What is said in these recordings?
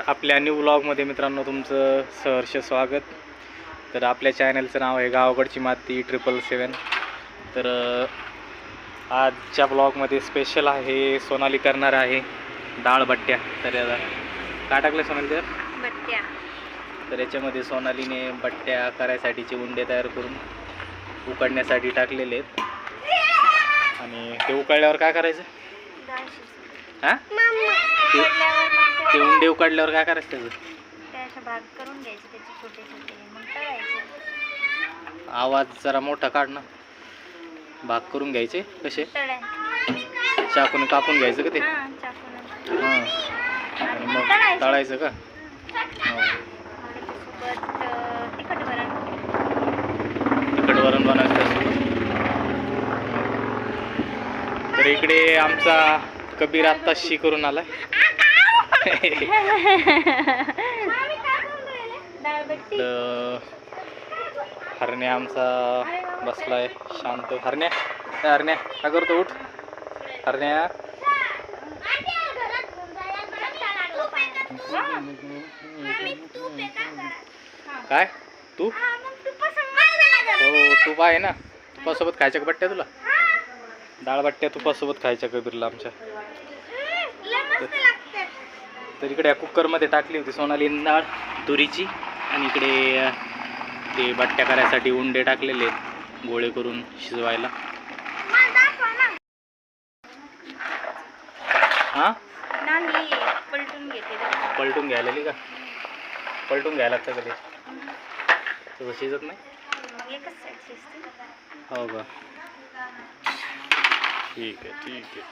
आपल्या न्यू व्लॉगमध्ये मित्रांनो तुमचं सहर्ष स्वागत. तर आपल्या चॅनलचं नाव आहे गावाकडची माती 777. तर आजच्या ब्लॉगमध्ये स्पेशल आहे, सोनाली करणार आहे डाळ बट्ट्या. तर काय टाकलं सोनाली तर बट्ट्या. तर याच्यामध्ये सोनालीने बट्ट्या करायसाठीचे उंडे तयार करून उकडण्यासाठी टाकलेले आहेत. आणि ते उकळल्यावर काय करायचं? हां, ते उंडे उकडल्यावर काय करायचं? त्याचं भाग करून घ्यायचे, त्याचे छोटे छोटे, मग तळायचे. आवाज जरा मोठा काढ ना. भाग करून घ्यायचे कसे? तळायचे, चाकून कापून घ्यायचं का ते? हां, चाकून. हां, आणि मग तळायचं का? त्याच्यासोबत तिखट वरण बनायचं त्यासोबत. तर इकडे आमचा कबीर आत्ता शी करून आलाय. हरण्या आमचा बसलाय शांत. हरण्या हरण्या काय करतो? उठ हरण्या. काय तू? हो, तूप आहे ना. तुपासोबत खायच्या का बट्ट्या? तुला डाळ बट्ट्या तुपासोबत खायच्या कबीरला आमच्या. तर इकडे कुकरमध्ये टाकली होती सोनाली डाळ तुरीची, आणि इकडे ते बट्ट्या करायसाठी उंडे टाकलेले आहेत गोळे करून शिजवायला. हां, पलटून घेते. पलटून घ्यायला का? पलटून घ्यायला लागतं कधी तसं शिजत नाही? एकच साईड शिजते. हो का? ठीक आहे ठीक आहे.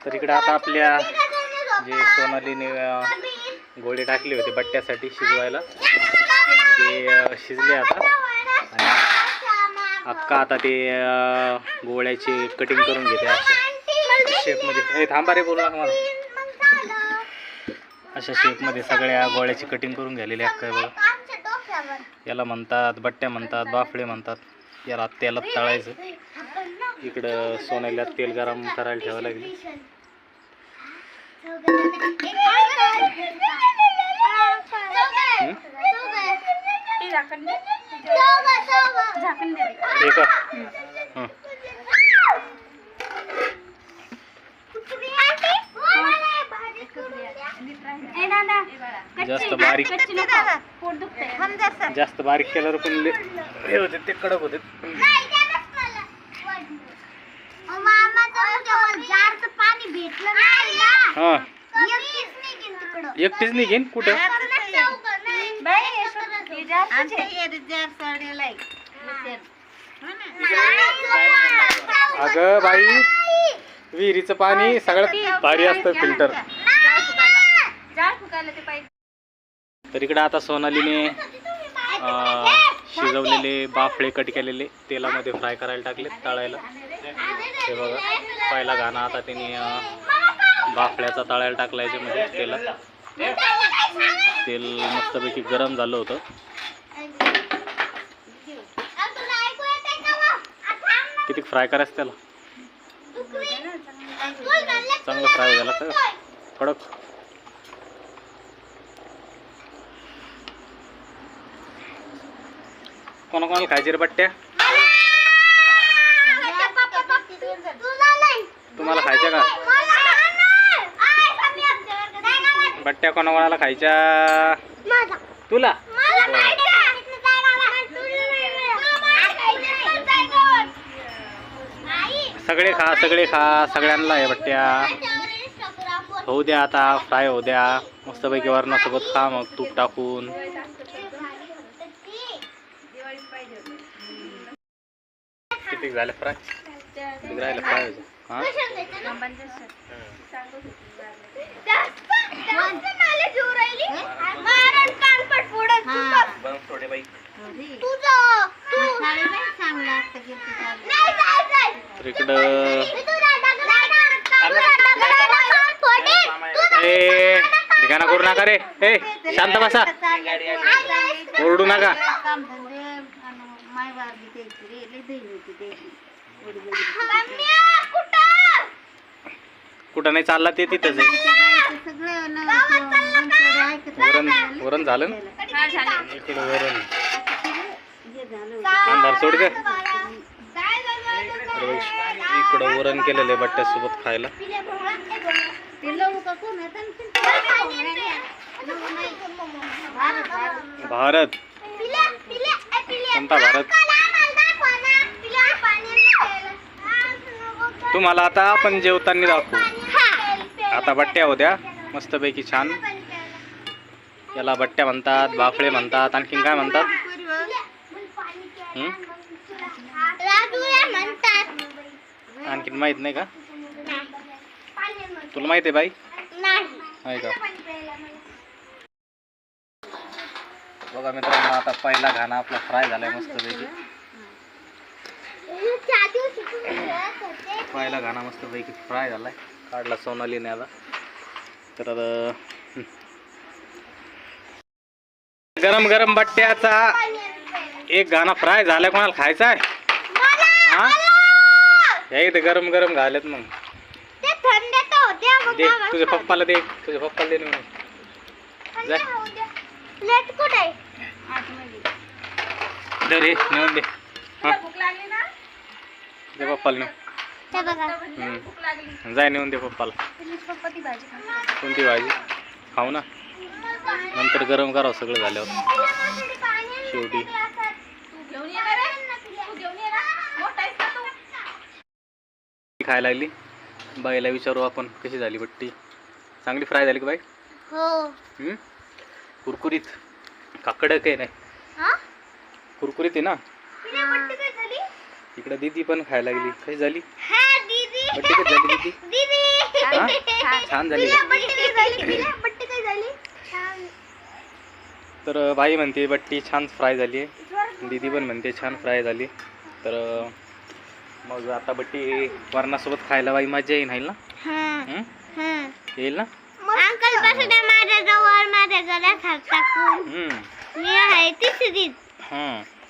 तर इकडे आता आपल्या जे सोनालीने गोळे टाकले होते बट्ट्यासाठी शिजवायला ते शिजले आता. आणि अक्का आता ते गोळ्याची कटिंग करून घेते अशा शेपमध्ये. हे थांबा रे, बोलू नका मला. अशा शेपमध्ये सगळ्या गोळ्याची कटिंग करून घ्यायलेली अक्का आहे बघा. याला म्हणतात बट्ट्या म्हणतात, बाफळे म्हणतात. याला तेलात तळायचं. इकडं सोनालीला तेल गरम करायला ठेवायला लागली. जास्त बारीक केल्यावर पण हे होते, ते कडक होते. हां, एकटीच निघेन कुठं? अगं बाई, विहिरीचं पाणी सगळ्यात भारी असतं फिल्टर. तर इकडे आता सोनालीने शिजवलेले बाफळे कट केलेले तेलामध्ये फ्राय करायला टाकले, तळायला. हे बघा, पहिला घाणा आता त्यांनी बाफळ्याचा तळायला टाकला. याच्यामध्ये तेलात तेल मस्तपैकी गरम झालं होतं. किती फ्राय करायचं त्याला? चांगलं फ्राय झालं तर कडक. कोणाकोणाला खायचे रे बट्ट्या? तुम्हाला खायच्या का बट्ट्या? कोणाकोणाला खायच्या? तुला? सगळे खा, सगळे खा, सगळ्यांना आहे बट्ट्या. होऊ द्या आता, फ्राय होऊ द्या मस्तपैकी वरणासोबत खा मग तूप टाकून. किती झालं फ्राय? राहिलं फ्राय व्हायचं. हां, इकडं ठिकाणा करू नका रे. ए, शांत बसा, ओरडू नका. कुठं नाही चालला ते तिथंच आहे. वरण झालं ना हा झालं. इकडं वरण अंधार सोड का इकडं वरण केलेलं आहे बट्ट्यासोबत खायला. भारत कोणता भारत तुम्हाला आता आपण जेवताना दाखवू. आता बट्ट्या होत्या मस्तपैकी छान. याला बट्ट्या म्हणतात, बाफळे म्हणतात, आणखीन काय म्हणतात? आणखीन माहित नाही का? तुला माहित आहे बाई? आहे का? बघा मित्रांनो आता पहिला घाणा आपला फ्राय झालाय मस्तपैकी. पहिला घाणा मस्तपैकी फ्राय झालाय. काढला सोनालीने आता. तर आता गरम गरम बट्ट्याचा एक घाणा फ्राय झालाय. कोणाला खायचा आहे? हा हे इथे गरम गरम घालत. मग दे तुझ्या पप्पाला दे. तुझ्या पप्पाला दे ना. दे रे नेऊन दे. हा दे पप्पाला नेऊन. जाय नेऊन दे पप्पाला. कोणती भाजी खाऊ ना नंतर गरम करावं सगळं झाल्यावर. शेवटी खायला लागली. बाईला विचारू आपण कशी झाली बट्टी. चांगली फ्राय झाली का बाई? हो. कुरकुरीत का कडक आहे? नाही कुरकुरीत आहे ना. इकडे दीदी पण खायला लागली. कशी झाली बट्टी? कशी झाली दीदी? छान झाली. तर बाई म्हणते बट्टी छान फ्राय झाली आहे. दीदी पण म्हणते छान फ्राय झाली. तर मग आता बट्टी वरणासोबत खायला बाई मजा येईल ना? येईल ना?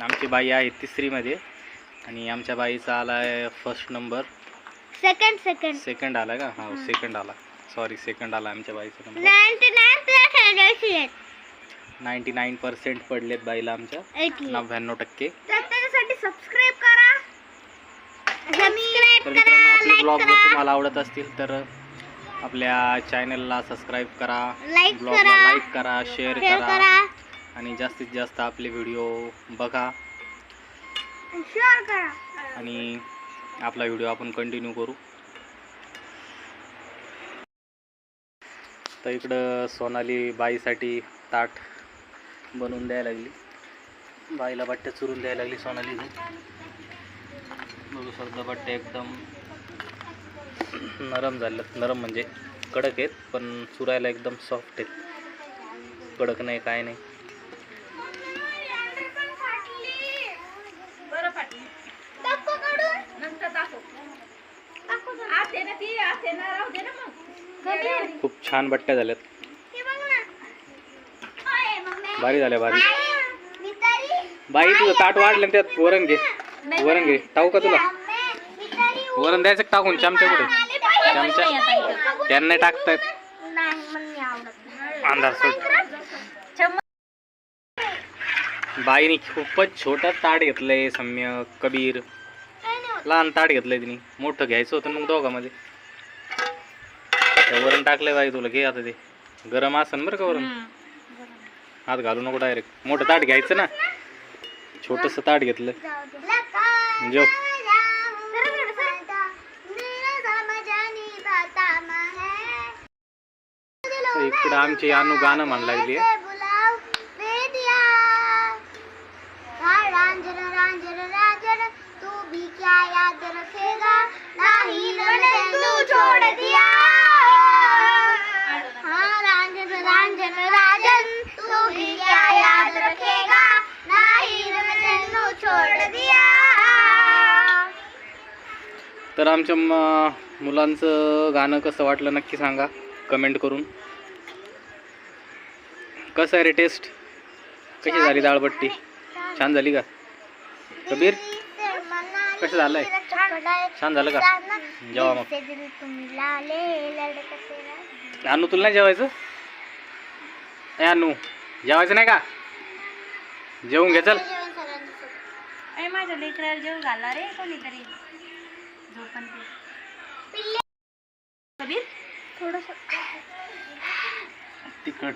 आमची बाई आहे 3री मध्ये आणि आमच्या बाईचा आलाय फर्स्ट नंबर. सेकंड आला का? हा सेकंड आला. सॉरी सेकंड आला आमच्या बाईचा नंबर. 99% पडलेत बाईला आमच्या. 99%. त्याच्यासाठी सबस्क्राईब करा. तर मित्रांनो आपले ब्लॉग जर तुम्हाला आवडत असतील तर आपल्या चॅनलला सबस्क्राईब करा, ब्लॉगला लाईक करा, शेअर करा आणि जास्तीत जास्त आपले व्हिडिओ बघा आणि आपला व्हिडिओ आपण कंटिन्यू करू. तर इकडं सोनाली बाईसाठी ताट बनवून द्यायला लागली. बाईला बट्ट्या चुरून द्यायला लागली सोनाली. बघू शकता बट्ट्या एकदम नरम झाल्यात. नरम म्हणजे कडक आहेत पण चुरायला एकदम सॉफ्ट आहेत. कडक नाही काय नाही. खूप छान बट्ट्या झाल्यात. भारी झाल्या भारी. बाई तुझं ताट वाढलं त्यात वरण घे. वरण घे. टाकू का तुला वरण द्यायचं? टाकून चमचा कुठे? चमचा त्यांना टाकतायत. अंधार सोड. बाईने खूपच छोटं ताट घेतलंय. सम्यक कबीर लहान ताट घेतलंय तिने. मोठं घ्यायचं होतं मग दोघांमध्ये. वरण टाकलंय बाई तुला. घे आता. ते गरम असन बरं का वरण. हात घालू नको डायरेक्ट. मोठं ताट घ्यायचं ना. छोटंसं ताट घेतलं. जेव. इकडं आमची अनु गाणं म्हण लागली. तर आमच्या मुलांचं गाणं कसं वाटलं नक्की सांगा कमेंट करून. कसं आहे रे टेस्ट? कशी झाली डाळबट्टी? छान झाली का कबीर? कसं झालंय? छान झालं का? जेवा मग. अनु तुला नाही जेवायचं? ए अनु जेवायचं नाही का? जेवून घे चल. अरे माझ्या लेकराला जेवू घाला रे कोणीतरी. झोपण ते कबीर थोडंसं तिखट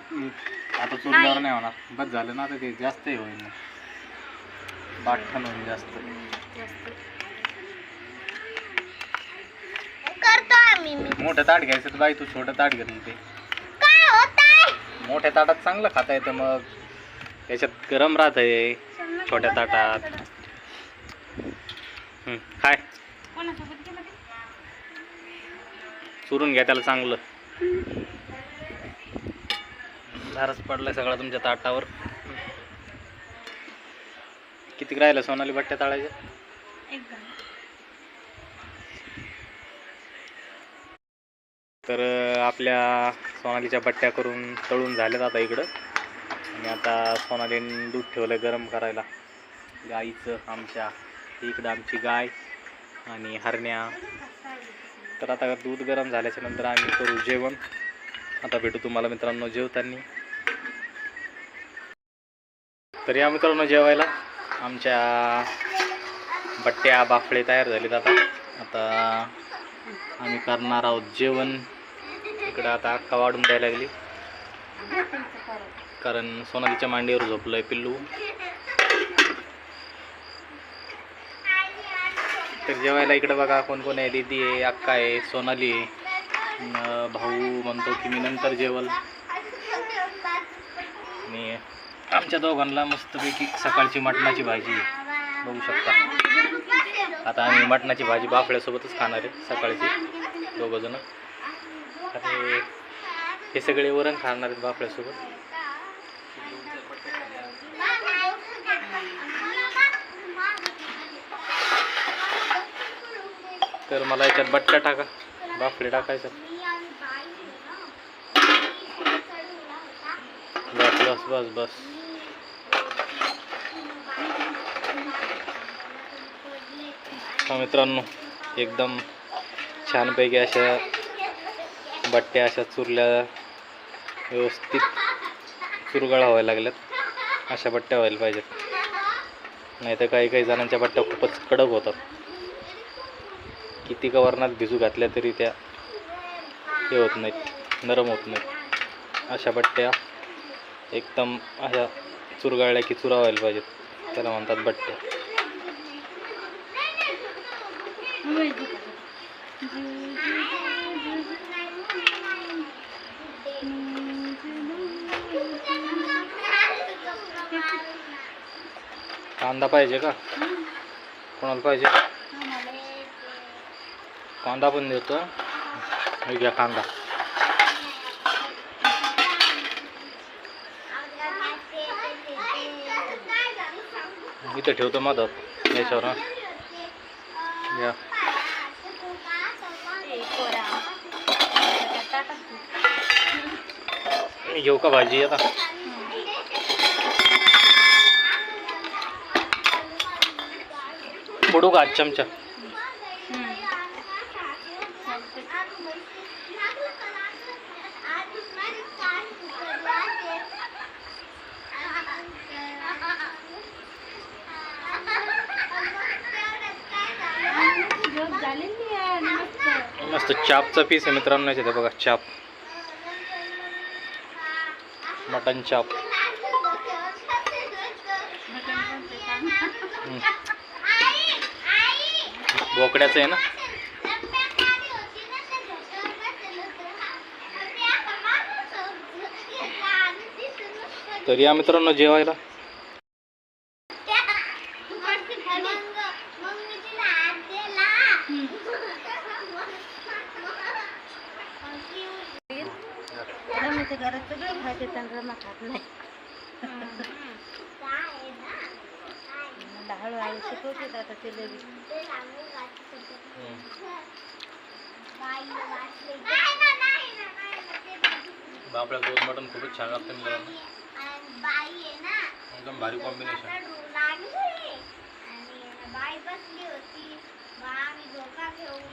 आता चुरल्यावर नाही होणार. बस झालं ना आता ते जास्त हे होईल. बाठण होईल जास्त. करतो आम्ही. मोठं ताट घ्यायचं तर बाई तू छोटं ताट घेतलं ते. काय होतंय? मोठ्या ताटात चांगलं खाता येतं मग. त्याच्यात गरम राहतंय छोट्या ताटात. काय कोणासोबत गेलं ते? चुरून घ्या त्याला चांगलं. धारच पडलाय सगळा तुमच्या ताटावर. किती राहिलं सोनाली बट्ट्या ताळायच्या? एकदम. तर आपल्या सोनालीच्या बट्ट्या करून तळून झाल्यात आता इकडं. आणि आता सोनालीने दूध ठेवलं गरम करायला गाईचं आमच्या. इकडं आमची गाय आणि हरण्या. तर आता दूध गरम झाल्याच्या नंतर आम्ही करू जेवण. आता भेटू तुम्हाला मित्रांनो जेवताना. तर या मित्रांनो जेवायला आमच्या बट्ट्या बाफळे तयार झालेत. आता आम्ही करणार आहोत जेवण. इकडं आता अक्का वाढून द्यायला लागली कारण सोनालीच्या मांडीवर झोपलंय पिल्लू. तर जेवायला इकडं बघा कोण कोण आहे. दीदी आहे, अक्का आहे, सोनाली आहे. भाऊ म्हणतो की मी नंतर जेवल. आणि आमच्या दोघांना मस्तपैकी सकाळची मटणाची भाजी बघू शकता. आता आम्ही मटणाची भाजी बाफळ्यासोबतच खाणार आहे सकाळची दोघंजणं. आणि हे सगळे वरण खाणार आहेत बाफळ्यासोबत. तर मला याच्यात बट्ट्या टाका, बाफळे टाकायचं. बस बस बस बस. मित्रांनो एकदम छानपैकी अशा बट्ट्या अशा चुरल्या व्यवस्थित चुरगळा व्हायला लागल्यात. अशा बट्ट्या व्हायला पाहिजेत. नाही तर काही काही जणांच्या बट्ट्या खूपच कडक होतात. किती कवरणात भिजू घातल्या तरी त्या हे होत नाहीत, नरम होत नाहीत. अशा बट्ट्या एकदम अशा चुरगळल्या की चुरा व्हायला पाहिजेत. त्याला म्हणतात बट्ट्या. कांदा पाहिजे का? कोणाला पाहिजे? कांदा पण देतो. हे घ्या कांदा. इथं ठेवतो मदत याच्यावर. घ्या घेऊ का भाजी आता? बुडू का चमचा? मस्त चापचा पीस आहे मित्रांनो. याच्यात बघा चाप, मटन चाप. बोकड्याचं आहे ना. तर या मित्रांनो जेवायला. घरात सगळं खाते त्यांना खात नाही. हळूहळू शिकवते आता ते लगेच. बापड्या रोज मटन खूपच छान लागतं मित्रांनो. एकदम भारी कॉम्बिनेशन.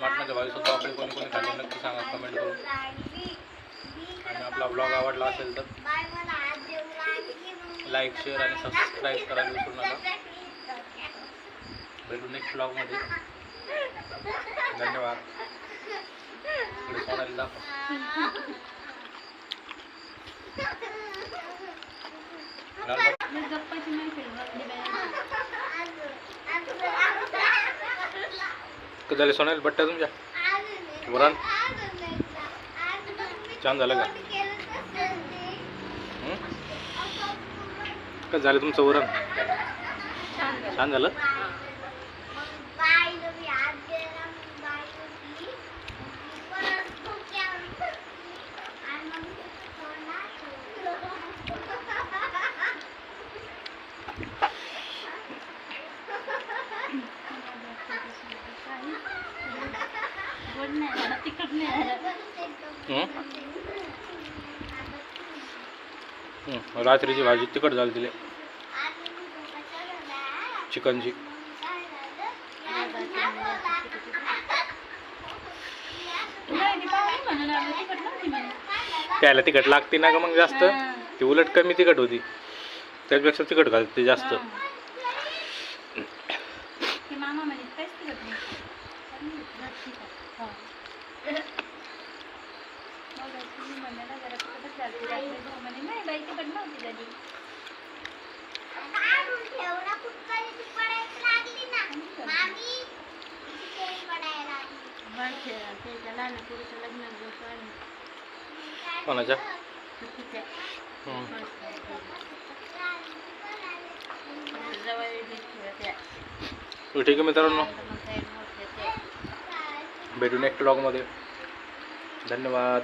मटणाच्या भाजीसोबत बापडे कोणी कोणी खाल्ले नक्की सांगा कमेंट करून. ब्लॉग आवडला असेल तर लाईक शेअर आणि सबस्क्राईब करायला विसरू नका. भेटू नेक्स्ट ब्लॉगमध्ये. धन्यवाद. पुढे सोनाली दाखव. कधी झाले सोनाली बट्ट्या तुमच्या वरण छान झालं का? कसं झालं तुमचं वरण? छान झालं. रात्रीची भाजी तिखट झाली तिले चिकनची. त्याला तिखट लागते ना ग मग जास्त. ती उलट कमी तिखट होती त्यापेक्षा तिखट घालते जास्त. कोणाच्या? ठीक आहे मित्रांनो, भेटू नेक्स्ट ब्लॉगमध्ये. धन्यवाद.